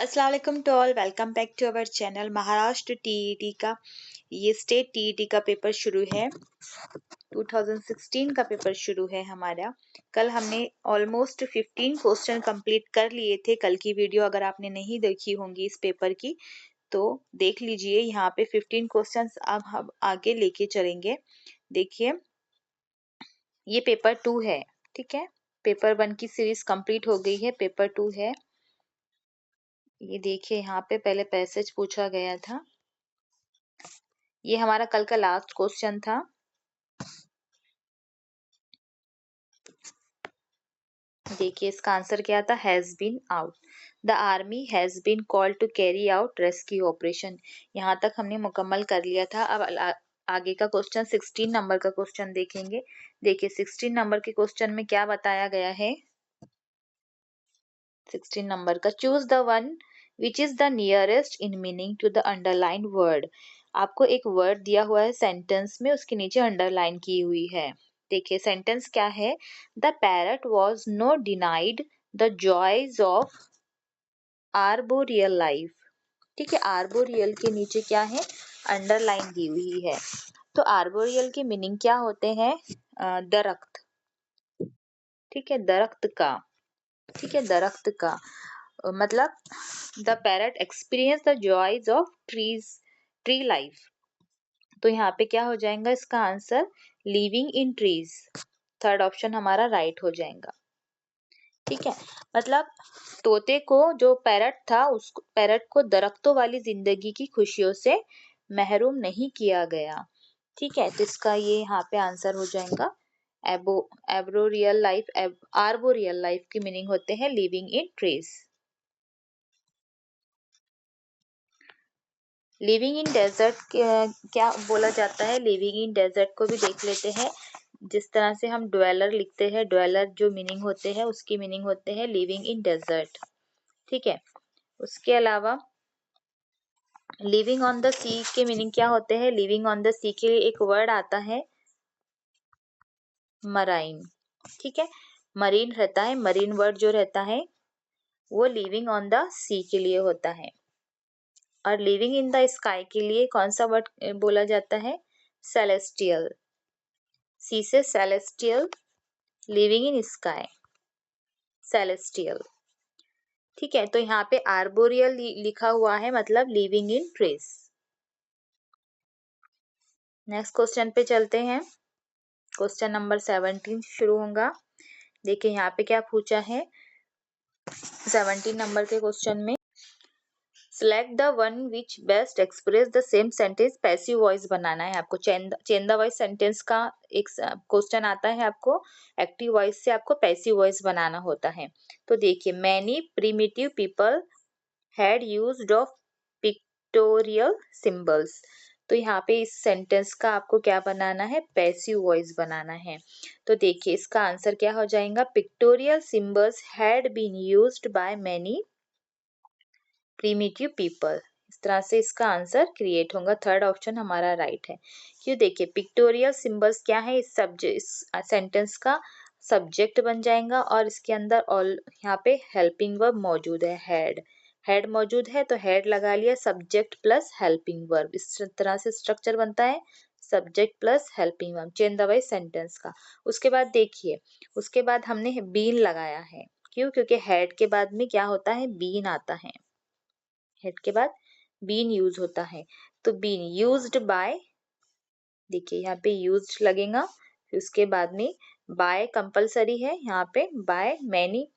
अस्सलाम वालेकुम to all, welcome back to our channel. Maharashtra TET का ये स्टेट टीईटी का पेपर शुरू है। 2016 का पेपर शुरू है हमारा। कल हमने ऑलमोस्ट 15 क्वेश्चन कंप्लीट कर लिए थे। कल की वीडियो अगर आपने नहीं देखी होंगी इस पेपर की तो देख लीजिए। यहाँ पे 15 क्वेश्चंस अब हम आगे लेके चलेंगे। देखिए ये पेपर 2 है, ठीक है। पेपर 1 की सीरीज कंप्लीट हो गई है, पेपर 2 है। ये देखिए यहाँ पे पहले पैसेज पूछा गया था। ये हमारा कल का लास्ट क्वेश्चन था। देखिए इसका आंसर क्या था, has been out. The army has been called to carry out rescue operation. यहाँ तक हमने मुकम्मल कर लिया था। अब आगे का क्वेश्चन 16 नंबर का क्वेश्चन देखेंगे। देखिए 16 नंबर के क्वेश्चन में क्या बताया गया है। 16 नंबर का, choose the one which is the nearest in meaning to the underline word. आपको एक वर्ड दिया हुआ है सेंटेंस में, उसके नीचे अंडरलाइन की हुई है। देखिए सेंटेंस क्या है, the parrot was no denied the joys of arboreal life. ठीक है, आर्बोरियल के नीचे क्या है, अंडरलाइन दी हुई है। तो आर्बोरियल के मीनिंग क्या होते हैं, दरख्त। ठीक है, दरख्त का। ठीक है, दरख्त का मतलब the parrot experience the joys of tree life. तो यहाँ पे क्या हो जाएगा इसका answer, living in trees. Third option हमारा राइट हो जाएगा। ठीक है, मतलब तोते को, जो पैरट था, उस पैरट को दरख्तों वाली जिंदगी की खुशियों से महरूम नहीं किया गया। ठीक है, तो इसका ये यहाँ पे आंसर हो जाएगा एब्रोरियल लाइफ। आर्बोरियल लाइफ की मीनिंग होते हैं living in trees. Living in desert क्या बोला जाता है, लिविंग इन डेजर्ट को भी देख लेते हैं। जिस तरह से हम ड्वेलर लिखते हैं, ड्वेलर जो मीनिंग होते हैं उसकी मीनिंग होते हैं लिविंग इन डेजर्ट। ठीक है, उसके अलावा लिविंग ऑन द सी के मीनिंग क्या होते हैं, लिविंग ऑन द सी के लिए एक वर्ड आता है मराइन। ठीक है, मरीन रहता है, मरीन वर्ड जो रहता है वो लिविंग ऑन द सी के लिए होता है। और लिविंग इन द स्काई के लिए कौन सा वर्ड बोला जाता है, सेलेस्टियल। सी से celestial, living in sky, celestial. ठीक है, तो यहाँ पे आर्बोरियल लिखा हुआ है, मतलब living in trees. Next question पे चलते हैं। क्वेश्चन नंबर 17 शुरू होगा। देखिए यहाँ पे क्या पूछा है 17 नंबर के क्वेश्चन में, select the one which best express the same sentence. Passive voice बनाना है आपको। चेंद द वॉइस सेंटेंस का एक क्वेश्चन आता है आपको, एक्टिव वॉइस से आपको पैसिव वॉइस बनाना होता है। तो देखिए, many primitive people had used of pictorial symbols. तो यहाँ पे इस सेंटेंस का आपको क्या बनाना है, पैसिव वॉइस बनाना है। तो देखिए इसका आंसर क्या हो जाएगा, pictorial symbols had been used by many primitive people. इस तरह से इसका आंसर क्रिएट होगा। थर्ड ऑप्शन हमारा राइट है। क्यों, देखिए पिक्टोरियल सिंबल्स क्या है, इस सेंटेंस का सब्जेक्ट बन जाएगा और इसके अंदर ऑल यहाँ पे हेल्पिंग वर्ब मौजूद है, हेड मौजूद है तो हेड लगा लिया, सब्जेक्ट प्लस हेल्पिंग वर्ब। इस तरह से स्ट्रक्चर बनता है, subject plus helping verb, change the voice sentence का। उसके बाद देखिए, उसके बाद हमने बीन लगाया है। क्यों, क्योंकि हेड के बाद में क्या होता है, बीन आता है। हेड के बाद बीन यूज होता है, तो बीन यूज्ड बाय, देखिए यहाँ पे यूज्ड लगेगा, फिर उसके बाद में बाय कंपलसरी है यहाँ पे, बाय मैनी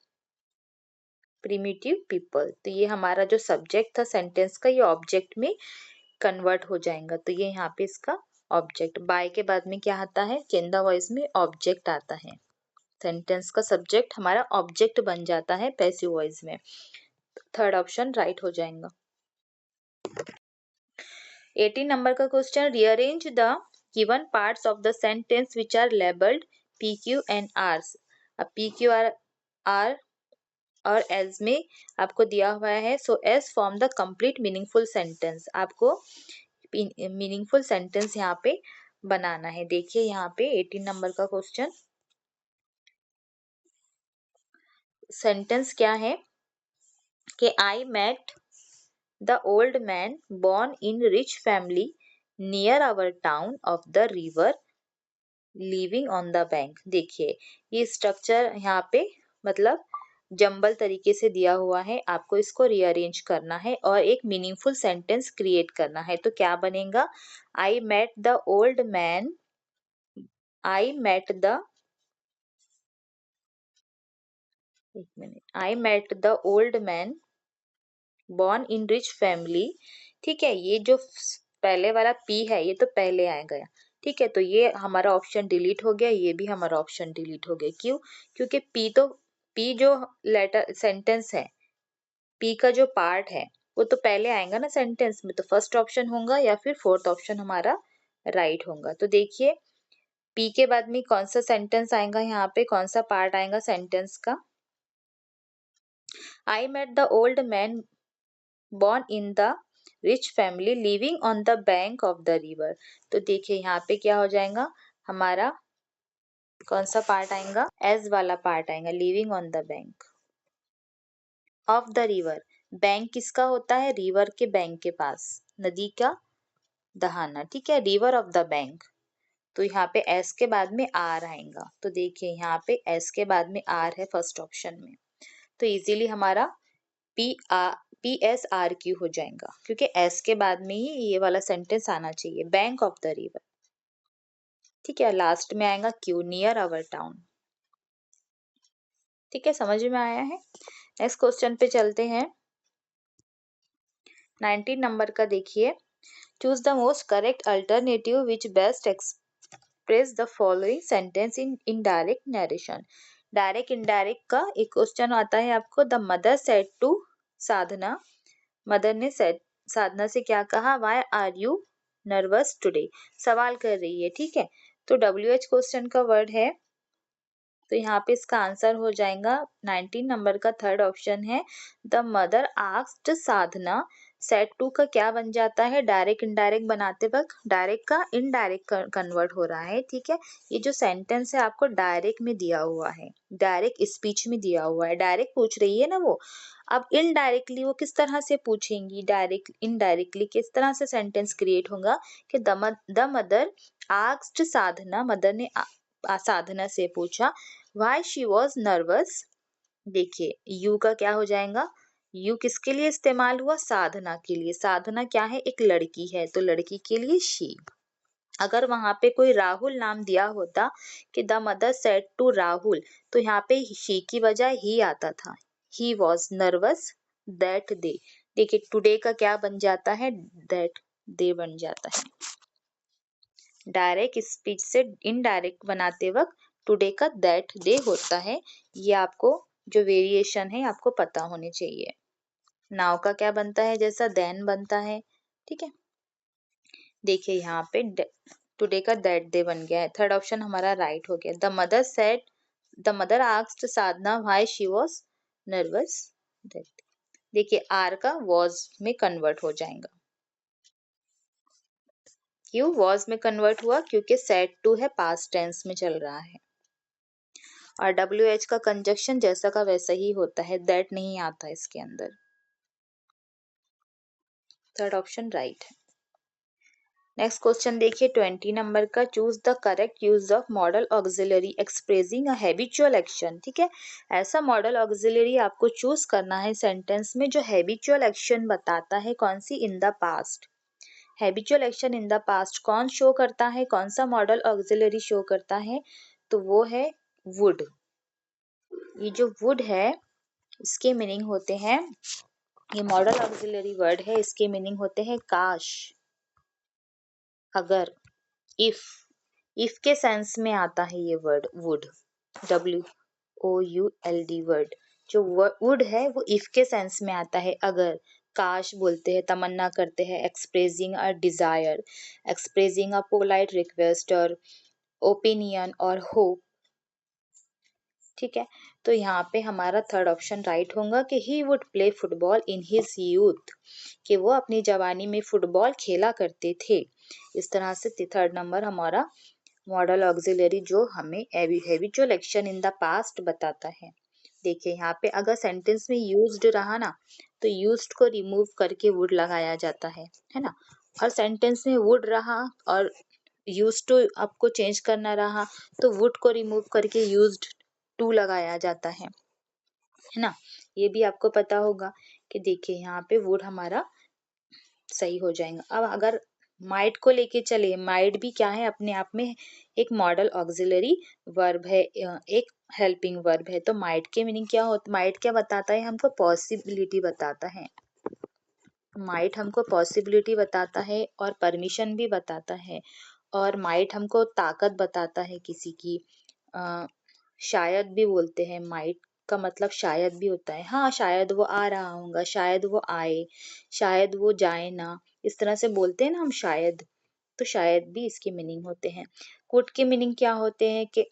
प्रिमिटिव पीपल। तो ये हमारा जो सब्जेक्ट था सेंटेंस का, ये ऑब्जेक्ट में कन्वर्ट हो जाएगा। तो ये यहाँ पे इसका ऑब्जेक्ट, बाय के बाद में क्या आता है, चेंज द वॉइस में ऑब्जेक्ट आता है। सेंटेंस का सब्जेक्ट हमारा ऑब्जेक्ट बन जाता है पैसिव वॉइस में। थर्ड ऑप्शन राइट हो जाएगा। 18 नंबर का question, rearrange the given parts of the sentence which are labelled P Q and R S. अब पी क्यू आर और एस में आपको दिया हुआ है, so S form the complete meaningful sentence. आपको मीनिंगफुल सेंटेंस यहाँ पे बनाना है। देखिए यहाँ पे 18 नंबर का क्वेश्चन, सेंटेंस क्या है, कि I met the old man born in rich family near our town of the river living on the bank। देखिए ये स्ट्रक्चर यहाँ पे मतलब जंबल तरीके से दिया हुआ है, आपको इसको रीअरेंज करना है और एक मीनिंगफुल सेंटेंस क्रिएट करना है। तो क्या बनेगा? I met the old man I met the एक minute I met the old man born in rich family। ठीक है, ये जो पहले वाला पी है ये तो पहले आएगा। ठीक है, तो ये हमारा ऑप्शन डिलीट हो गया, ये भी हमारा ऑप्शन डिलीट हो गया। क्यों? क्योंकि पी जो लेटर सेंटेंस है, पी का जो पार्ट है वो तो पहले आएगा ना सेंटेंस में, तो फर्स्ट ऑप्शन होगा या फिर फोर्थ ऑप्शन हमारा राइट होगा। तो देखिए पी के बाद में कौन सा सेंटेंस आएगा, यहाँ पे कौन सा पार्ट आएगा सेंटेंस का? I met the old man born in the rich family living on the bank of the river। तो देखिए यहाँ पे क्या हो जाएगा, हमारा कौन सा पार्ट आएगा? एस वाला पार्ट आएगा, living on the bank of the river. Bank किसका होता है? रिवर के बैंक के पास, नदी का दहाना। ठीक है, रिवर ऑफ द बैंक। तो यहाँ पे एस के बाद में आर आएगा। तो देखिए यहाँ पे एस के बाद में आर है फर्स्ट ऑप्शन में, तो इजीली हमारा PSRQ हो जाएगा, क्योंकि एस के बाद में ही ये वाला सेंटेंस आना चाहिए, बैंक ऑफ द रिवर। ठीक है, लास्ट में आएगा क्यू, नियर अवर टाउन। ठीक है, समझ में आया है? नेक्स्ट क्वेश्चन पे चलते हैं। 19 नंबर का देखिए, choose the most correct alternative which best express the following sentence in indirect narration. Direct indirect का एक क्वेश्चन आता है आपको। The mother said to Sadhana, mother ने साधना से क्या कहा? Why are you nervous today, सवाल कर रही है। ठीक है, तो WH क्वेश्चन का वर्ड है, तो यहाँ पे इसका आंसर हो जाएगा 19 नंबर का थर्ड ऑप्शन है, the mother asked Sadhana. Said to का क्या बन जाता है? डायरेक्ट इनडायरेक्ट बनाते वक्त डायरेक्ट का इनडायरेक्ट कन्वर्ट हो रहा है। ठीक है, ये जो सेंटेंस है आपको डायरेक्ट में दिया हुआ है, डायरेक्ट स्पीच में दिया हुआ है, डायरेक्ट पूछ रही है ना वो। अब इनडायरेक्टली वो किस तरह से पूछेंगी? डायरेक्ट इनडायरेक्टली किस तरह से सेंटेंस क्रिएट होगा कि the mother asked Sadhana, mother ने साधना से पूछा, वाई शी वॉज नर्वस। देखिए यू का क्या हो जाएगा? यू किसके लिए इस्तेमाल हुआ? साधना के लिए। साधना क्या है? एक लड़की है, तो लड़की के लिए शी। अगर वहां पे कोई राहुल नाम दिया होता कि the mother said to Rahul, तो यहाँ पे शी की बजाय ही आता था, he was nervous that day. देखिए टुडे का क्या बन जाता है? दैट डे बन जाता है। डायरेक्ट स्पीच से इनडायरेक्ट बनाते वक्त टुडे का दैट डे होता है। ये आपको जो वेरिएशन है आपको पता होने चाहिए। नाउ का क्या बनता है? जैसा देन बनता है। ठीक है, देखिए यहाँ पे टुडे का दैट डे बन गया है, थर्ड ऑप्शन हमारा राइट हो गया। The mother asked Sadhana why she was nervous that. देखिए आर का वॉज में कन्वर्ट हो जाएगा। क्यों वॉज में कन्वर्ट हुआ? क्योंकि सेड टू है, पास्ट टेंस में चल रहा है, और WH का कंजक्शन जैसा का वैसा ही होता है, दैट नहीं आता इसके अंदर। थर्ड ऑप्शन राइट है। नेक्स्ट क्वेश्चन देखिए 20 नंबर का, choose the correct use of model auxiliary expressing a habitual action. ठीक है, ऐसा मॉडल ऑक्सिलरी आपको चूज करना है सेंटेंस में जो हैबिचुअल एक्शन बताता है। कौन सी? In the past. Habitual action in the past कौन शो करता है? कौन सा मॉडल ऑक्सिलरी शो करता है? तो वो है वुड। ये जो वुड है इसके मीनिंग होते हैं, ये मॉडल ऑक्सिलरी वर्ड है, इसके मीनिंग होते हैं काश, अगर, इफ के सेंस में आता है ये वर्ड वुड, WOULD वर्ड। जो वुड है वो इफ के सेंस में आता है, अगर, काश बोलते हैं, तमन्ना करते हैं, expressing a desire, expressing a polite request और ओपिनियन और होप। ठीक है, तो यहाँ पे हमारा थर्ड ऑप्शन राइट होगा कि he would play football in his youth, कि वो अपनी जवानी में फुटबॉल खेला करते थे। इस तरह से थर्ड नंबर हमारा मॉडल ऑक्सिलरी जो हमें habitual action in the past बताता है। देखिए यहाँ पे अगर सेंटेंस में यूज्ड रहा ना तो यूज्ड को रिमूव करके वुड लगाया जाता है ना। और सेंटेंस में वुड रहा और यूज्ड टू आपको चेंज करना रहा तो वुड को रिमूव करके यूज्ड टू लगाया जाता है ना। ये भी आपको पता होगा कि देखिए यहाँ पे वुड हमारा सही हो जाएगा। अब अगर माइट को लेके चले, माइट भी क्या है अपने आप में एक मॉडल ऑक्सिलरी वर्ब है, एक हेल्पिंग वर्ब है। तो माइट के मीनिंग क्या होता, माइट क्या बताता है हमको, पॉसिबिलिटी बताता है। माइट हमको पॉसिबिलिटी बताता है और परमिशन भी बताता है। और माइट हमको ताकत बताता है किसी की। शायद भी बोलते हैं, माइट का मतलब शायद भी होता है। हाँ शायद वो आ रहा होगा, शायद वो आए, शायद वो जाए ना, इस तरह से बोलते हैं ना हम शायद। तो शायद भी इसके मीनिंग होते हैं। कुड के मीनिंग क्या होते हैं कि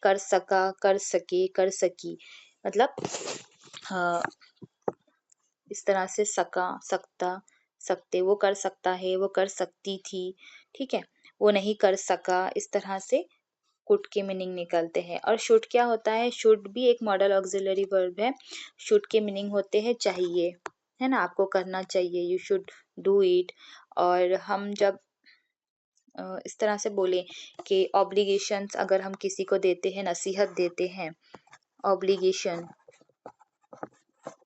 कर सका, कर सके, कर सकी, मतलब हाँ, इस तरह से सका, सकता, सकते, वो कर सकता है, वो कर सकती थी, ठीक है, वो नहीं कर सका, इस तरह से कुड के मीनिंग निकलते हैं। और शुड क्या होता है, शुड भी एक मॉडल ऑक्सिलरी वर्ब है। शुड के मीनिंग होते हैं चाहिए, है ना, आपको करना चाहिए, यू शुड डू इट। और हम जब इस तरह से बोले कि ऑब्लिगेशंस अगर हम किसी को देते हैं, नसीहत देते हैं, ऑब्लिगेशन,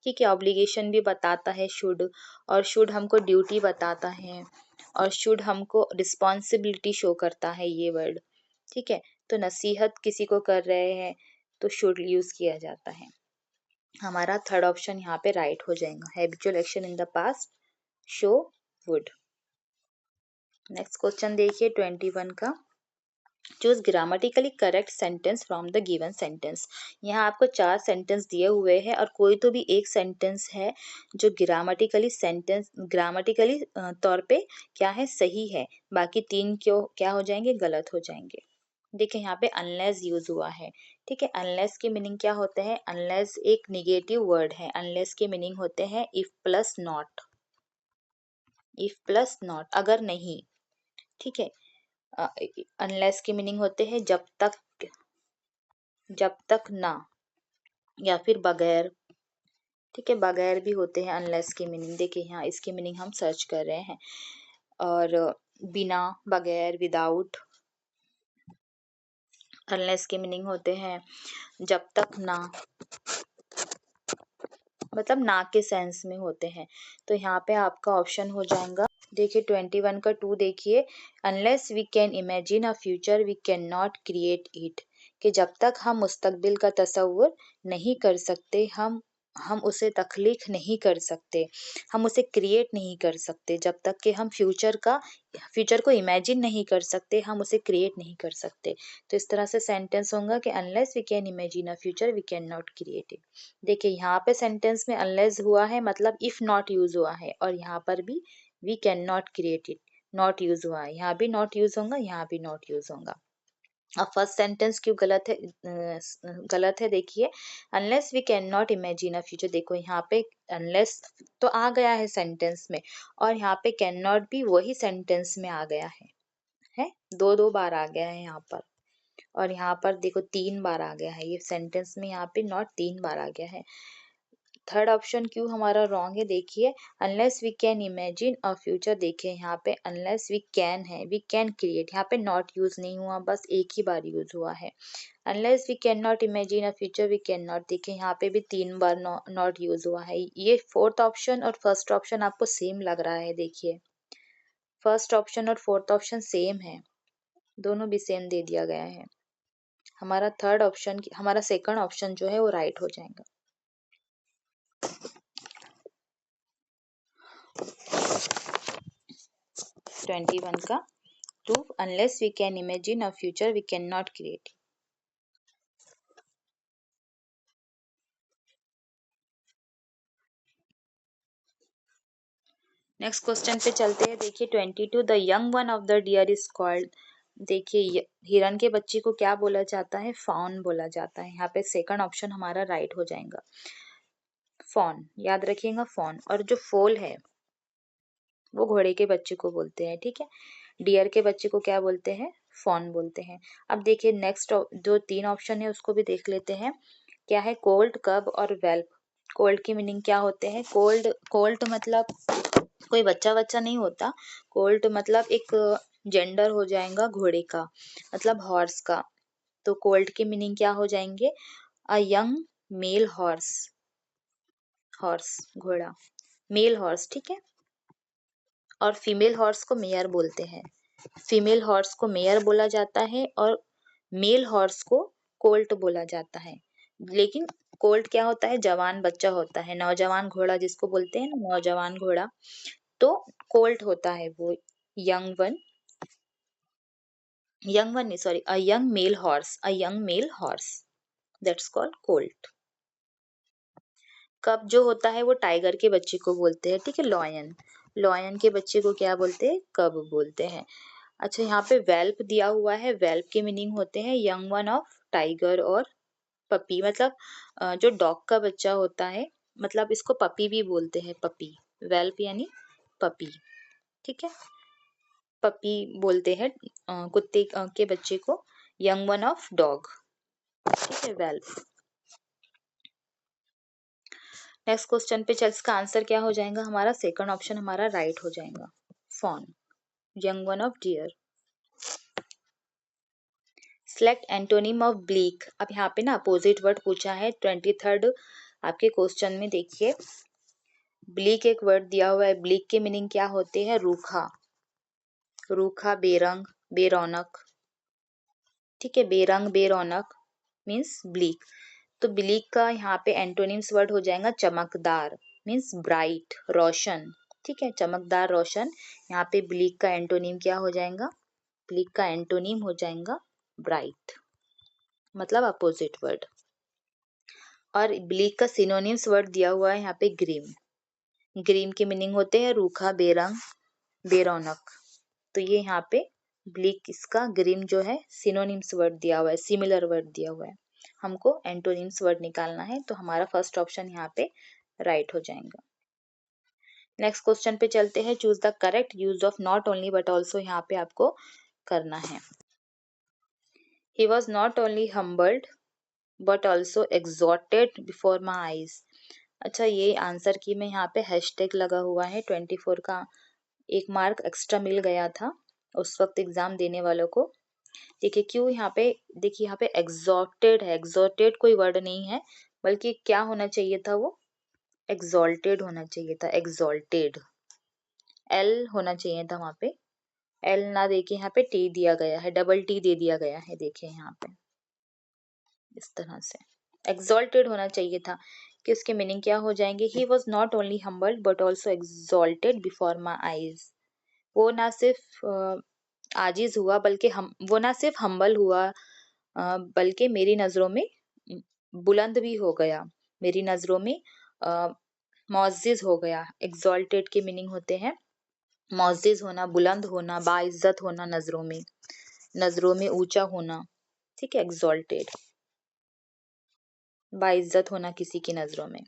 ठीक है, ऑब्लिगेशन भी बताता है शुड। और शुड हमको ड्यूटी बताता है और शुड हमको रिस्पॉन्सिबिलिटी शो करता है ये वर्ड, ठीक है। तो नसीहत किसी को कर रहे हैं तो शुड यूज किया जाता है। हमारा थर्ड ऑप्शन यहाँ पे राइट हो जाएगा, habitual action in the past show would. Next question देखिए 21 का, choose grammatically correct sentence from the given sentence. यहाँ आपको 4 सेंटेंस दिए हुए हैं और कोई तो भी एक सेंटेंस है जो ग्रामेटिकली तौर पे क्या है, सही है, बाकी 3 क्यों क्या हो जाएंगे, गलत हो जाएंगे। देखिए यहाँ पे अनलेस यूज हुआ है, ठीक है। अनलेस के मीनिंग क्या होते हैं, अनलेस एक निगेटिव वर्ड है। अनलेस के मीनिंग होते हैं if plus not, if plus not, अगर नहीं, ठीक है। अनलेस के मीनिंग होते हैं जब तक, जब तक ना, या फिर बगैर, ठीक है, बगैर भी होते हैं अनलेस की मीनिंग। देखिए यहाँ इसकी मीनिंग हम सर्च कर रहे हैं। और बिना, बगैर, विदाउट। अनलेस के मीनिंग होते हैं जब तक ना, मतलब ना के सेंस में होते हैं। तो यहाँ पे आपका ऑप्शन हो जाएगा, देखिए 21 का 2 देखिए, unless we can imagine a future we can not create it, कि जब तक हम मुस्तकबिल का तसव्वुर नहीं कर सकते, हम उसे तख्लीक नहीं कर सकते, हम उसे क्रिएट नहीं कर सकते, जब तक कि हम फ्यूचर को इमेजिन नहीं कर सकते, हम उसे क्रिएट नहीं कर सकते। तो इस तरह से सेंटेंस होगा कि unless we can imagine a future we can not create it. देखिए यहाँ पे सेंटेंस में अनलेस हुआ है मतलब इफ नॉट यूज हुआ है, और यहाँ पर भी we can not create it, not use हुआ है, यहाँ भी नॉट यूज होगा, यहाँ भी नॉट यूज होगा। अब फर्स्ट सेंटेंस क्यों गलत है, गलत है देखिए, unless we can not imagine a future, देखो यहाँ पे अनलेस तो आ गया है सेंटेंस में, और यहाँ पे कैन नॉट भी वही सेंटेंस में आ गया है, दो दो बार आ गया है यहाँ पर। और यहाँ पर देखो 3 बार आ गया है, ये सेंटेंस में यहाँ पे नॉट 3 बार आ गया है। थर्ड ऑप्शन क्यों हमारा रॉन्ग है, देखिए unless we can imagine a future, देखिए यहाँ पे अनलेस वी कैन है, वी कैन क्रिएट, यहाँ पे नॉट यूज नहीं हुआ, बस एक ही बार यूज हुआ है। Unless we can not imagine a future we can not, देखिए यहाँ पे भी 3 बार नॉट यूज हुआ है। ये फोर्थ ऑप्शन और फर्स्ट ऑप्शन आपको सेम लग रहा है, देखिए फर्स्ट ऑप्शन और फोर्थ ऑप्शन सेम है, दोनों भी सेम दे दिया गया है। हमारा थर्ड ऑप्शन, हमारा सेकंड ऑप्शन जो है वो राइट हो जाएगा। 21 का 2, unless we can imagine a future we cannot create। Next question पे चलते हैं, देखिए 22, the young one of the deer is called, देखिए हिरन के बच्चे को क्या बोला जाता है, फॉन बोला जाता है। यहाँ पे सेकंड ऑप्शन हमारा राइट हो जाएगा, फॉन, याद रखिएगा फॉन। और जो फोल है वो घोड़े के बच्चे को बोलते हैं, ठीक है। डियर के बच्चे को क्या बोलते हैं, फॉन बोलते हैं। अब देखिए नेक्स्ट जो 3 ऑप्शन है उसको भी देख लेते हैं। क्या है? कोल्ट, कब और वेल्प। कोल्ट की मीनिंग क्या होते हैं? कोल्ड, कोल्ट मतलब कोई बच्चा बच्चा नहीं होता। कोल्ट मतलब एक जेंडर हो जाएगा घोड़े का, मतलब हॉर्स का। तो कोल्ट की मीनिंग क्या हो जाएंगे? A young mail horse. Horse घोड़ा, मेल हॉर्स, ठीक है। और फीमेल हॉर्स को मेयर बोलते हैं। फीमेल हॉर्स को मेयर बोला जाता है और मेल हॉर्स को कोल्ट बोला जाता है। लेकिन कोल्ट क्या होता है? जवान बच्चा होता है, नौजवान घोड़ा जिसको बोलते हैं ना, नौजवान घोड़ा। तो कोल्ट होता है वो यंग वन, यंग वन नहीं, sorry, a young mail horse, a young mail horse, that's called Colt. कब जो होता है वो टाइगर के बच्चे को बोलते हैं, ठीक है, लॉयन। लॉयन के बच्चे को क्या बोलते हैं? कब बोलते हैं। अच्छा, यहाँ पे वेल्प दिया हुआ है। वेल्प के मीनिंग होते हैं यंग वन ऑफ टाइगर और पपी, मतलब जो डॉग का बच्चा होता है, मतलब इसको पपी भी बोलते हैं, पपी। वेल्प यानी पपी, ठीक है। पपी बोलते हैं कुत्ते के बच्चे को, यंग वन ऑफ डॉग, ठीक है, वेल्प। नेक्स्ट क्वेश्चन पे चल, इसका आंसर क्या हो जाएगा हमारा? सेकंड ऑप्शन हमारा राइट हो जाएगा, fawn, young one of deer. Select antonym of bleak. अब यहाँ पे ना अपोजिट वर्ड पूछा है 23rd आपके क्वेश्चन में। देखिए, ब्लीक एक वर्ड दिया हुआ है। ब्लीक के मीनिंग क्या होते हैं? रूखा, रूखा, बेरंग, बेरौनक, ठीक है, बेरंग बेरौनक मीन्स ब्लीक। तो ब्लीक का यहाँ पे एंटोनिम्स वर्ड हो जाएगा चमकदार, मीन्स ब्राइट, रोशन, ठीक है, चमकदार, रोशन। यहाँ पे ब्लीक का एंटोनिम क्या हो जाएगा? ब्लीक का एंटोनिम हो जाएगा ब्राइट, मतलब अपोजिट वर्ड। और ब्लीक का सिनोनिम्स वर्ड दिया हुआ है यहाँ पे ग्रीम। ग्रीम के मीनिंग होते हैं रूखा, बेरंग, बेरौनक। तो ये यहाँ पे ब्लीक, इसका ग्रीम जो है सिनोनिम्स वर्ड दिया हुआ है, सिमिलर वर्ड दिया हुआ है। हमको एंटोनिम्स वर्ड निकालना है, तो हमारा फर्स्ट ऑप्शन यहाँ पे राइट हो जाएगा। नेक्स्ट क्वेश्चन पे चलते हैं। Choose the correct use of not only but also, यहाँ पे आपको करना है। He was not only humbled but also exalted before my eyes. अच्छा, ये आंसर की मैं यहाँ पे हैशटैग लगा हुआ है 24 का, 1 मार्क एक्स्ट्रा मिल गया था उस वक्त एग्जाम देने वालों को। देखिए क्यों यहाँ पे, देखिए यहाँ पे exalted है, exalted कोई वर्ड नहीं है, बल्कि क्या होना चाहिए था? वो exalted होना चाहिए था, exalted, एल होना चाहिए था वहां पे। एल ना देके यहाँ पे टी दिया गया है, डबल टी दे दिया गया है, देखिए यहाँ पे इस तरह से exalted होना चाहिए था। कि उसके मीनिंग क्या हो जाएंगे? He was not only humbled but also exalted before my eyes. वो ना सिर्फ आजिज हुआ, बल्कि हम, वो ना सिर्फ हम्बल हुआ, बल्कि मेरी नजरों में बुलंद भी हो गया, मेरी नजरों में मोअज़्ज़िज़ हो गया। exalted के मीनिंग होते हैं मोअज़्ज़िज़ होना, बुलंद होना, बाइज्जत होना, नजरों में ऊंचा होना, ठीक है, exalted, बाइज्जत होना किसी की नजरों में,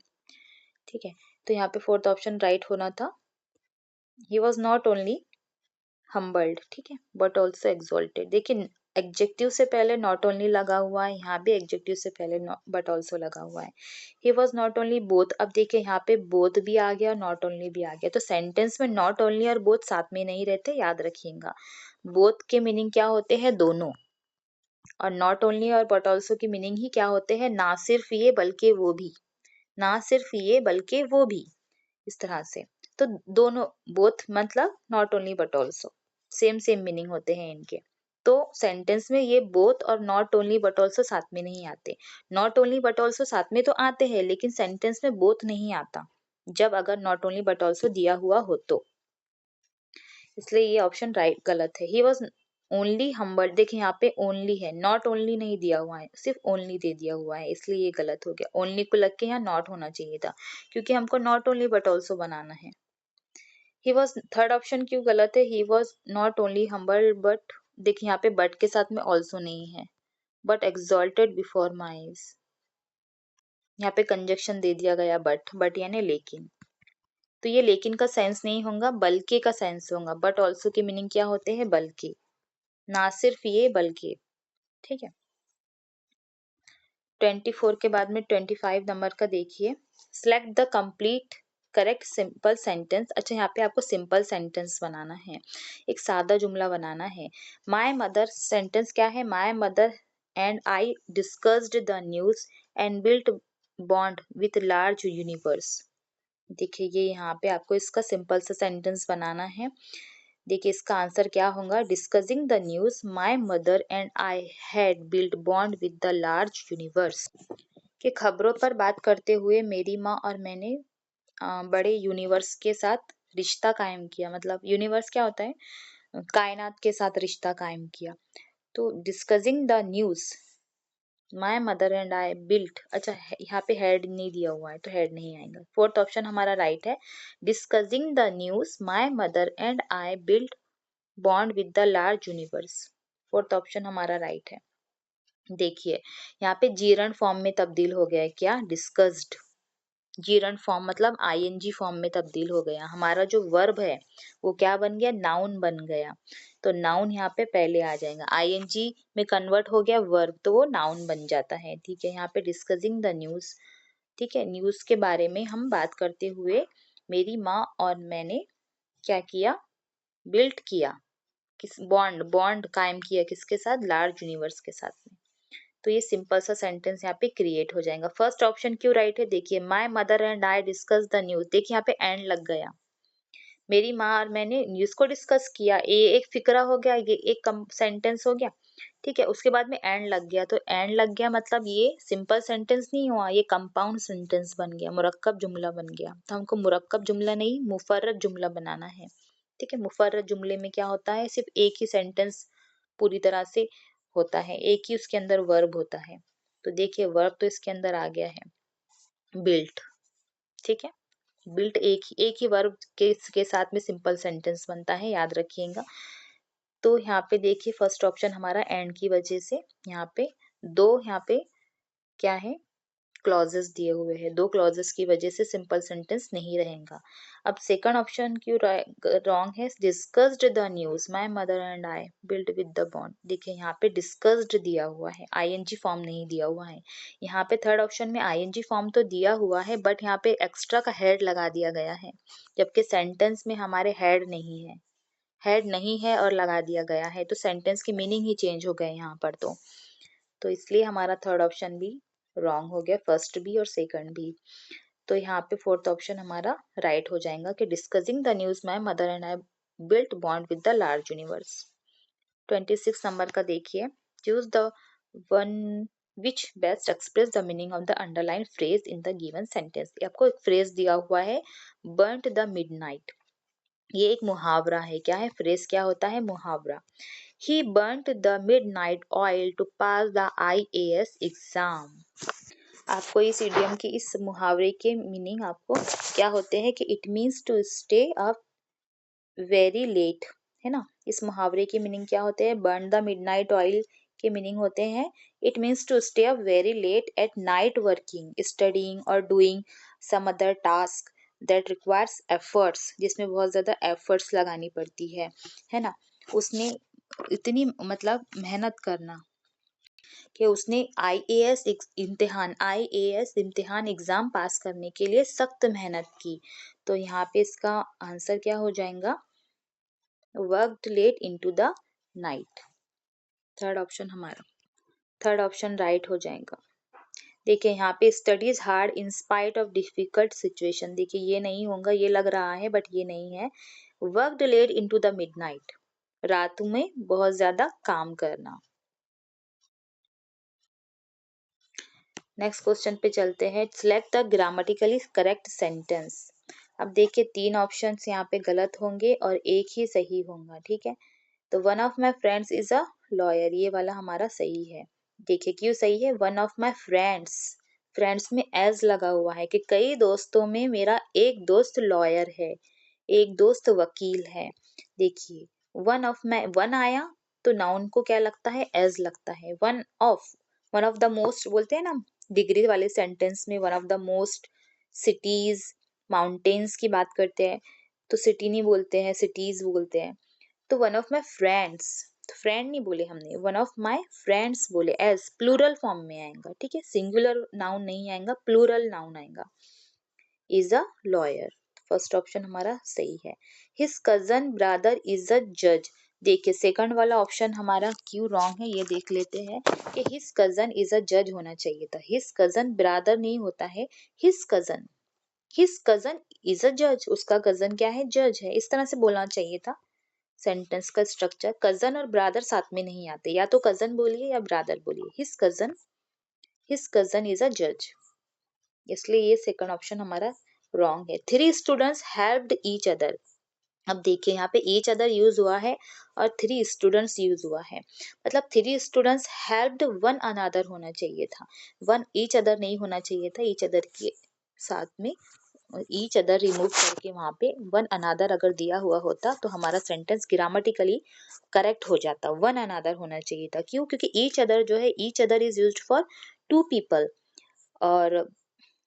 ठीक है। तो यहाँ पे फोर्थ ऑप्शन राइट होना था। He was not only humbled, ठीक है, बट ऑल्सो exalted। देखिए एडजेक्टिव से पहले नॉट ओनली लगा हुआ है, यहाँ भी एडजेक्टिव से पहले बट ऑल्सो लगा हुआ है। He was not only both. अब देखिए यहाँ पे बोथ भी आ गया और नॉट ओनली भी आ गया, तो सेंटेंस में नॉट ओनली और बोथ साथ में नहीं रहते, याद रखिएगा। बोथ के मीनिंग क्या होते हैं? दोनों। और नॉट ओनली और बट ऑल्सो की मीनिंग ही क्या होते हैं? ना सिर्फ ये बल्कि वो भी, ना सिर्फ ये बल्कि वो भी, इस तरह से। तो दोनों, बोथ मतलब not only but also, same same meaning होते हैं इनके। तो सेंटेंस में ये बोथ और नॉट ओनली बट ऑल्सो साथ में नहीं आते। नॉट ओनली बट ऑल्सो साथ में तो आते हैं, लेकिन सेंटेंस में बोथ नहीं आता, जब अगर नॉट ओनली बट ऑल्सो दिया हुआ हो तो। इसलिए ये ऑप्शन राइट गलत है। ही वॉज ओनली हम्बल, देखिए यहाँ पे ओनली है, नॉट ओनली नहीं दिया हुआ है, सिर्फ ओनली दे दिया हुआ है, इसलिए ये गलत हो गया। ओनली को लग के यहाँ नॉट होना चाहिए था, क्योंकि हमको नॉट ओनली बट ऑल्सो बनाना है। ही वॉज, थर्ड ऑप्शन क्यों गलत है? He was not only humble but, देखिए यहाँ पे बट के साथ में ऑल्सो नहीं है, but exalted before my eyes, यहाँ पे कंजक्शन दे दिया गया बट यानी लेकिन। तो ये लेकिन का सेंस नहीं होगा, बल्कि का सेंस होगा। बट ऑल्सो की मीनिंग क्या होते हैं? बल्कि, ना सिर्फ ये बल्कि, ठीक है। 24 के बाद में 25 नंबर का देखिए, select the complete correct simple sentence. अच्छा, यहाँ पे आपको सिंपल सेंटेंस बनाना है, एक सादा जुमला बनाना है। माय मदर सेंटेंस क्या है, my mother and I discussed the news and built bond with large universe. देखिए ये यहाँ पे आपको इसका सिंपल सा सेंटेंस बनाना है। देखिए इसका आंसर क्या होगा, discussing the news my mother and I had built bond with the large universe. कि खबरों पर बात करते हुए मेरी माँ और मैंने बड़े यूनिवर्स के साथ रिश्ता कायम किया। मतलब यूनिवर्स क्या होता है, कायनात के साथ रिश्ता कायम किया। तो discussing the news my mother and I built, अच्छा यहाँ पे हेड नहीं दिया हुआ है तो हेड नहीं आएगा। फोर्थ ऑप्शन हमारा राइट है, discussing the news my mother and I built bond with the large universe. Fourth option हमारा राइट है। देखिए यहाँ पे जीरण फॉर्म में तब्दील हो गया है, क्या, डिस्कस्ड। जीरण फॉर्म मतलब आईएनजी फॉर्म में तब्दील हो गया। हमारा जो वर्ब है वो क्या बन गया, नाउन बन गया। तो नाउन यहाँ पे पहले आ जाएगा, आईएनजी में कन्वर्ट हो गया वर्ब तो वो नाउन बन जाता है। ठीक है, यहाँ पे डिस्कसिंग द न्यूज, ठीक है, न्यूज के बारे में हम बात करते हुए मेरी माँ और मैंने क्या किया, बिल्ट किया, किस बॉन्ड बॉन्ड कायम किया, किसके साथ, लार्ज यूनिवर्स के साथ में। तो ये सिंपल सा सेंटेंस यहाँ पे क्रिएट हो जाएगा। फर्स्ट ऑप्शन क्यों राइट है, देखिए my mother and I discuss the news, देखिए यहाँ पे एंड लग गया, मेरी माँ और मैंने न्यूज को डिस्कस किया, ये एक फिक्रा हो गया, ये एक सेंटेंस हो गया। ठीक है, उसके बाद में एंड लग गया, तो एंड लग गया मतलब ये सिंपल सेंटेंस नहीं हुआ, ये कंपाउंड सेंटेंस बन गया, मुरक्कब जुमला बन गया। तो हमको मुरक्कब जुमला नहीं मुफर्रद जुमला बनाना है। ठीक है, मुफर्रद जुमले में क्या होता है, सिर्फ एक ही सेंटेंस पूरी तरह से होता है, एक ही उसके अंदर वर्ब होता है। तो देखिए वर्ब तो इसके अंदर आ गया है, बिल्ट। ठीक है, बिल्ट एक ही वर्ब के साथ में सिंपल सेंटेंस बनता है, याद रखिएगा। तो यहाँ पे देखिए फर्स्ट ऑप्शन हमारा एंड की वजह से यहाँ पे दो, यहाँ पे क्या है, क्लॉजेस दिए हुए हैं, दो क्लॉजेस की वजह से सिंपल सेंटेंस नहीं रहेगा। अब सेकंड ऑप्शन क्यों रॉन्ग है, discussed the news my mother and I build with the bond. देखिए यहाँ पे डिस्कस्ड दिया हुआ है, आईएनजी फॉर्म नहीं दिया हुआ है। यहाँ पे थर्ड ऑप्शन में आईएनजी फॉर्म तो दिया हुआ है बट यहाँ पे एक्स्ट्रा का हेड लगा दिया गया है, जबकि सेंटेंस में हमारे हेड नहीं है, हेड नहीं है और लगा दिया गया है, तो सेंटेंस की मीनिंग ही चेंज हो गए यहाँ पर। तो इसलिए हमारा थर्ड ऑप्शन भी रॉन्ग हो गया, फर्स्ट भी और सेकंड भी। तो यहाँ पे फोर्थ ऑप्शन हमारा राइट हो जाएगा कि discussing the news my mother and I built bond with the large universe. 26 number का देखिए, choose the one which best express the meaning of the underline phrase in the given sentence. आपको एक phrase दिया हुआ है, बर्nt the midnight, ये एक मुहावरा है। क्या है, फ्रेज क्या होता है, मुहावरा। He burnt the midnight oil to pass the IAS exam। आपको इस इडियम की, इस मुहावरे के मीनिंग आपको क्या होते हैं कि it means to stay up very late, है ना। इस मुहावरे की मीनिंग क्या होते हैं, बर्न द मिडनाइट ऑयल के मीनिंग होते हैं it means to stay up very late at night working studying और doing some other task that requires efforts, जिसमें बहुत ज्यादा एफर्ट्स लगानी पड़ती है ना। उसने इतनी मतलब मेहनत करना कि उसने आईएएस इम्तिहान एग्जाम पास करने के लिए सख्त मेहनत की। तो यहाँ पे इसका आंसर क्या हो जाएगा, worked late into the night. Third option हमारा, थर्ड ऑप्शन राइट हो जाएगा। देखिए यहाँ पे studies hard in spite of difficult situation, देखिए ये नहीं होगा, ये लग रहा है बट ये नहीं है। Worked late into the midnight, रात में बहुत ज्यादा काम करना। नेक्स्ट क्वेश्चन पे चलते हैं, select the grammatically correct sentence. अब देखिए तीन ऑप्शंस यहाँ पे गलत होंगे और एक ही सही होगा। ठीक है, तो one of my friends is a lawyer, ये वाला हमारा सही है। देखिए क्यों सही है, one of my friends, friends में एज लगा हुआ है कि कई दोस्तों में मेरा एक दोस्त लॉयर है, एक दोस्त वकील है। देखिए वन ऑफ माई, वन आया तो नाउन को क्या लगता है, एज लगता है। वन ऑफ द मोस्ट बोलते हैं ना डिग्री वाले सेंटेंस में, one of the most cities, mountains की बात करते हैं तो सिटी नहीं बोलते हैं, सिटीज बोलते हैं। तो one of my friends, friend नहीं बोले हमने, वन ऑफ माई फ्रेंड्स बोले, एज प्लूरल फॉर्म में आएगा, ठीक है, सिंगुलर नाउन नहीं आएगा, प्लूरल नाउन आएगा। Is a lawyer, first option हमारा सही है। His cousin brother is a जज, देखिए सेकंड वाला ऑप्शन हमारा क्यों रॉन्ग है ये देख लेते हैं कि हिज कजन इज अ जज होना चाहिए था, हिज कजन ब्रदर नहीं होता है, हिज कजन इज अ जज, उसका कजन क्या है, जज है, इस तरह से बोलना चाहिए था। सेंटेंस का स्ट्रक्चर, कजन और ब्रदर साथ में नहीं आते, या तो कजन बोलिए या ब्रदर बोलिए, हिज कजन इज अ जज, इसलिए ये सेकंड ऑप्शन हमारा रॉन्ग है। Three students helped each other, अब देखिए यहाँ पे ईच अदर यूज हुआ है और थ्री स्टूडेंट्स यूज हुआ है, मतलब three students helped one another होना चाहिए था, वन ईच अदर नहीं होना चाहिए था, ईच अदर के साथ में ईच अदर रिमूव करके वहां पे वन अनदर अगर दिया हुआ होता तो हमारा सेंटेंस ग्रामेटिकली करेक्ट हो जाता, वन अनदर होना चाहिए था। क्यों? क्योंकि ईच अदर जो है, each other is used for two people और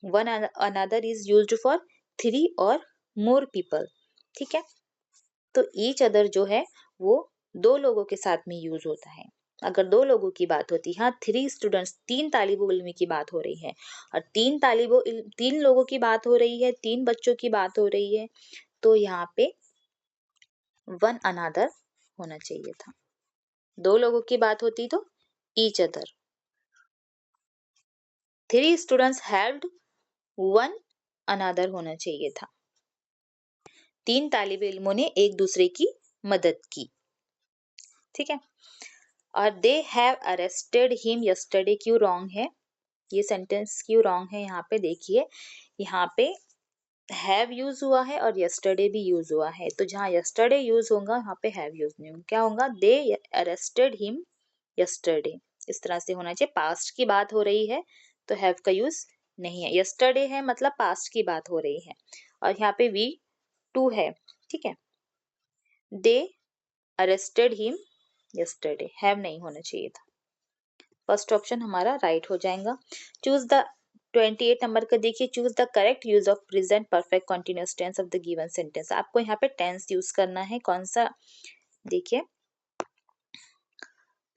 one another is used for three और मोर पीपल, ठीक है। तो ईच अदर जो है वो दो लोगों के साथ में यूज होता है, अगर दो लोगों की बात होती है, हाँ थ्री स्टूडेंट्स, तीन तालिबो इल्मी की बात हो रही है और तीन लोगों की बात हो रही है, तीन बच्चों की बात हो रही है, तो यहाँ पे वन अनदर होना चाहिए था, दो लोगों की बात होती तो each other, three students helped one another होना चाहिए था, तीन तालिब इल्मों ने एक दूसरे की मदद की, ठीक है। और they have arrested him yesterday क्यों रॉन्ग है, ये सेंटेंस क्यों रॉन्ग है, यहाँ पे देखिए, यहाँ पे हैव यूज हुआ है और यस्टरडे भी यूज हुआ है, तो जहाँ यस्टरडे यूज होगा वहाँ पे हैव यूज नहीं होगा, क्या होगा, दे अरेस्टेड हिम यस्टरडे, इस तरह से होना चाहिए। पास्ट की बात हो रही है तो हैव का यूज नहीं है, यस्टरडे है मतलब पास्ट की बात हो रही है और यहाँ पे वी टू है, ठीक है, दे अरेस्टेड हिम यस्टरडे, हैव नहीं होना चाहिए था, फर्स्ट ऑप्शन हमारा राइट हो जाएगा। चूज द 28 नंबर का देखिए, choose the correct use of present perfect continuous tense of the given sentence, आपको यहाँ पे टेंस यूज करना है, कौन सा, देखिए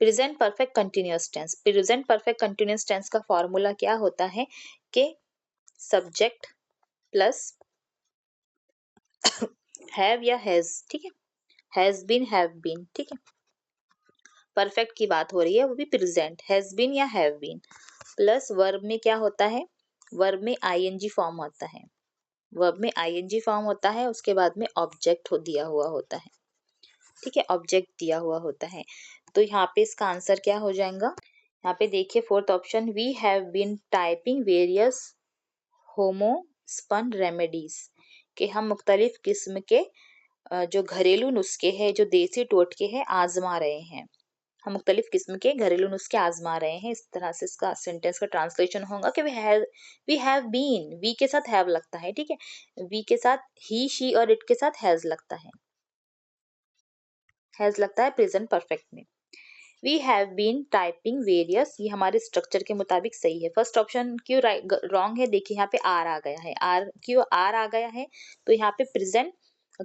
present perfect continuous tense, present perfect continuous tense का फॉर्मूला क्या होता है कि सब्जेक्ट प्लस हैव या हैज, ठीक है, हैज बीन हैव बीन, ठीक है, परफेक्ट की बात हो रही है वो भी प्रेजेंट, हैज बीन या हैव बीन, प्लस वर्ब में क्या होता है, वर्ब में आईएनजी फॉर्म होता है, वर्ब में आईएनजी फॉर्म होता है, उसके बाद में ऑब्जेक्ट दिया हुआ होता है, ठीक है, ऑब्जेक्ट दिया हुआ होता है, तो यहाँ पे इसका आंसर क्या हो जाएगा, यहाँ पे देखिए fourth option, we have been typing various homespun remedies, कि हम मुख्तलिफ किस्म के जो घरेलू नुस्खे हैं, जो देसी टोटके हैं, आजमा रहे हैं, हम मुख्तलिफ किस्म के घरेलू नुस्खे आजमा रहे हैं, इस तरह से इसका सेंटेंस का ट्रांसलेशन होगा कि वी हैव बीन, वी के साथ हैव लगता है, ठीक है, वी के साथ ही शी और इट के साथ हैज लगता है, हैज लगता है प्रेजेंट परफेक्ट में। We have been typing various, ये हमारे स्ट्रक्चर के मुताबिक सही है, फर्स्ट ऑप्शन क्यों रॉन्ग है, देखिए यहाँ पे आर आ गया है, आर क्यों आर आ गया है, तो यहाँ पे प्रेजेंट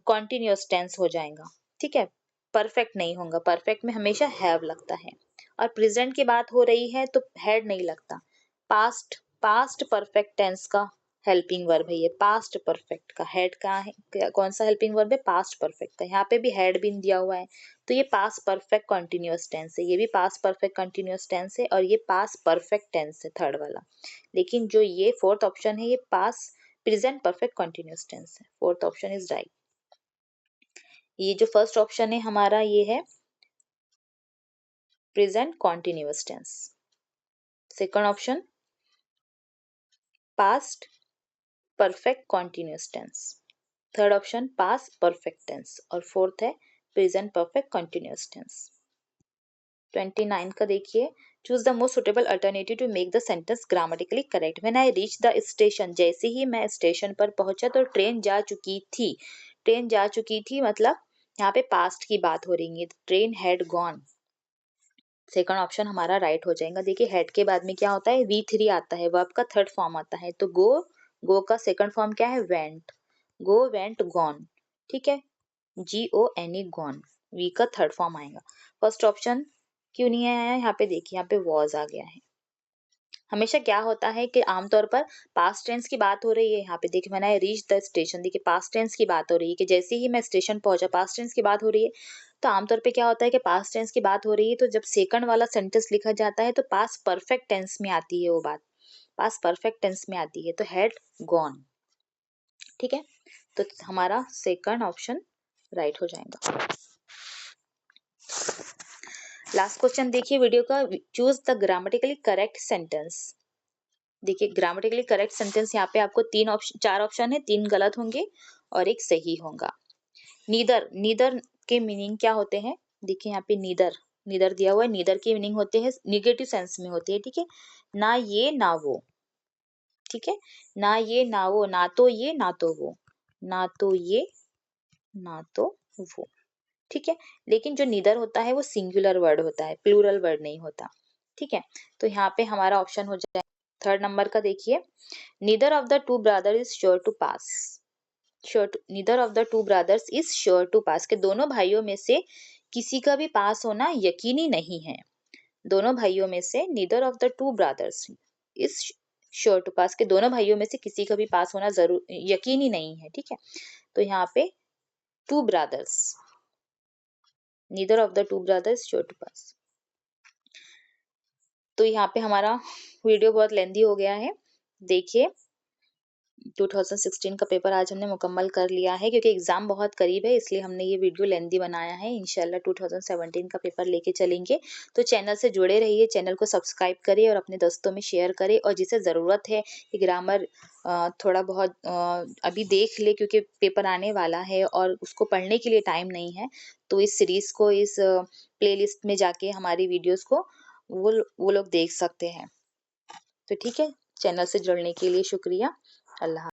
कॉन्टिन्यूअस टेंस हो जाएगा, ठीक है, परफेक्ट नहीं होगा, परफेक्ट में हमेशा हैव लगता है, और प्रेजेंट की बात हो रही है तो हैड नहीं लगता, पास्ट पास्ट परफेक्ट टेंस का हेल्पिंग वर्ब है ये, पास्ट परफेक्ट का हेड का है, कौन सा हेल्पिंग वर्ब है, पास्ट परफेक्ट का, यहाँ पे भी हैड बीन दिया हुआ है, तो ये पास परफेक्ट कंटिन्यूअस टेंस है, ये भी पास परफेक्ट कंटिन्यूअस टेंस है और ये पास परफेक्ट टेंस है थर्ड वाला, लेकिन जो ये फोर्थ ऑप्शन है ये पास प्रेजेंट परफेक्ट कंटिन्यूअस टेंस है, फोर्थ ऑप्शन इज राइट। ये जो फर्स्ट ऑप्शन है हमारा ये है present continuous tense, second option past perfect continuous tense, third option past perfect tense और फोर्थ है प्रेजेंट परफेक्ट कंटिन्यूअस टेंस। 29 का देखिए, choose the most suitable alternative to make the sentence grammatically correct, when I reach the station, जैसे ही मैं station पर पहुंचा तो train जा चुकी थी, ट्रेन जा चुकी थी मतलब यहाँ पे पास्ट की बात हो रही है, train had gone, second option हमारा राइट हो जाएगा। देखिए हेड के बाद में क्या होता है, V3 आता है, वर्ब का थर्ड फॉर्म आता है, तो गो का सेकंड फॉर्म क्या है, वेंट, गो वेंट गॉन, ठीक है, GONE गॉन, वी का थर्ड फॉर्म आएगा। फर्स्ट ऑप्शन क्यों नहीं आया, यहाँ पे देखिए, यहाँ पे वॉज आ गया है। हमेशा क्या होता है कि आमतौर पर पास्ट टेंस की बात हो रही है, यहाँ पे देखिए मैंने रीच द स्टेशन, देखिए पास्ट टेंस की बात हो रही है कि जैसे ही मैं स्टेशन पहुंचा, पास्ट टेंस की बात हो रही है। तो आमतौर पे क्या होता है कि पास्ट टेंस की बात हो रही है तो जब सेकंड वाला सेंटेंस लिखा जाता है तो पास्ट परफेक्ट टेंस में आती है वो बात, पास्ट परफेक्ट टेंस में आती है, तो हैड गॉन। ठीक है, तो हमारा सेकंड ऑप्शन राइट हो जाएगा। लास्ट क्वेश्चन देखिए वीडियो का, choose the grammatically correct sentence. देखिए ग्रामेटिकली करेक्ट सेंटेंस यहाँ पे आपको चार ऑप्शन है, 3 गलत होंगे और एक सही होगा। नीदर, नीदर के मीनिंग क्या होते हैं, देखिए यहाँ पे नीदर, नीदर दिया हुआ है, नीदर के मीनिंग होते हैं निगेटिव सेंस में होती है। ठीक है, ना ये ना वो, ठीक है, ना ये ना वो, ना तो ये ना तो वो, ना तो ये ना तो वो। ठीक है, लेकिन जो नीदर होता है वो सिंगुलर वर्ड होता है, प्लूरल वर्ड नहीं होता। ठीक है, तो यहाँ पे हमारा ऑप्शन हो जाए थर्ड नंबर का, देखिए neither of the two brother is sure to pass, neither of the two brothers is sure to pass, के दोनों भाइयों में से किसी का भी पास होना यकीनी नहीं है। दोनों भाइयों में से neither of the two brothers is sure to pass, के दोनों भाइयों में से किसी का भी पास होना जरूर यकीनी नहीं है। ठीक है, तो यहाँ पे two brothers, neither of the two brothers sure to pass. तो यहाँ पे हमारा वीडियो बहुत लेंदी हो गया है। देखिए 2016 का पेपर आज हमने मुकम्मल कर लिया है, क्योंकि एग्जाम बहुत करीब है इसलिए हमने ये वीडियो लेंदी बनाया है। इंशाल्लाह 2017 का पेपर लेके चलेंगे। तो चैनल से जुड़े रहिए, चैनल को सब्सक्राइब करिए और अपने दोस्तों में शेयर करें, और जिसे ज़रूरत है कि ग्रामर थोड़ा बहुत अभी देख ले क्योंकि पेपर आने वाला है और उसको पढ़ने के लिए टाइम नहीं है, तो इस सीरीज़ को, इस प्लेलिस्ट में जाके हमारी वीडियोज़ को वो लोग देख सकते हैं। तो ठीक है, चैनल से जुड़ने के लिए शुक्रिया। अल्लाह।